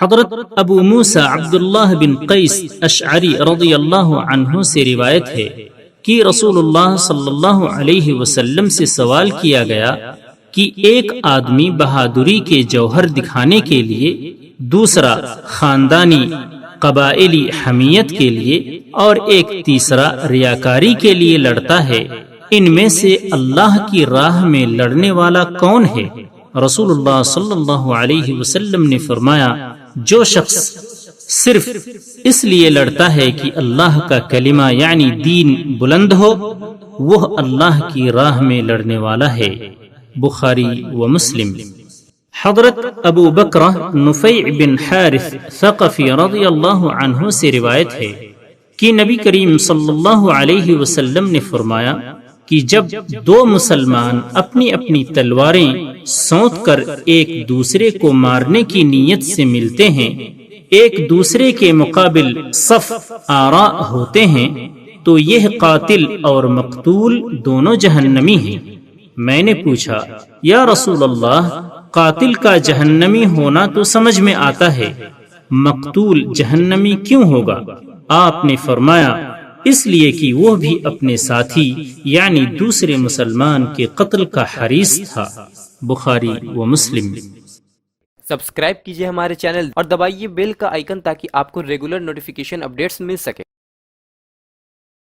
حضرت ابو موسیٰ عبداللہ بن قیس اشعری رضی اللہ عنہ سے روایت ہے کہ رسول اللہ صلی اللہ علیہ وسلم سے سوال کیا گیا کہ ایک آدمی بہادری کے جوہر دکھانے کے لیے، دوسرا خاندانی قبائلی حمیت کے لیے، اور ایک تیسرا ریاکاری کے لیے لڑتا ہے، ان میں سے اللہ کی راہ میں لڑنے والا کون ہے؟ رسول اللہ صلی اللہ علیہ وسلم نے فرمایا، جو شخص صرف اس لیے لڑتا ہے کہ اللہ کا کلمہ یعنی دین بلند ہو، وہ اللہ کی راہ میں لڑنے والا ہے۔ بخاری و مسلم۔ حضرت ابو بکرہ نفیع بن حارث ثقفی رضی اللہ عنہ سے روایت ہے کہ نبی کریم صلی اللہ علیہ وسلم نے فرمایا کہ جب دو مسلمان اپنی اپنی تلواریں سونت کر ایک دوسرے کو مارنے کی نیت سے ملتے ہیں، ایک دوسرے کے مقابل صف آراء ہوتے ہیں، تو یہ قاتل اور مقتول دونوں جہنمی ہیں۔ میں نے پوچھا، یا رسول اللہ، قاتل کا جہنمی ہونا تو سمجھ میں آتا ہے، مقتول جہنمی کیوں ہوگا؟ آپ نے فرمایا، اس لیے کہ وہ بھی اپنے ساتھی یعنی دوسرے مسلمان کے قتل کا حریص تھا۔ بخاری و مسلم۔ سبسکرائب کیجئے ہمارے چینل اور دبائیے بیل کا آئیکن تاکہ آپ کو ریگولر نوٹیفیکیشن اپڈیٹس مل سکے۔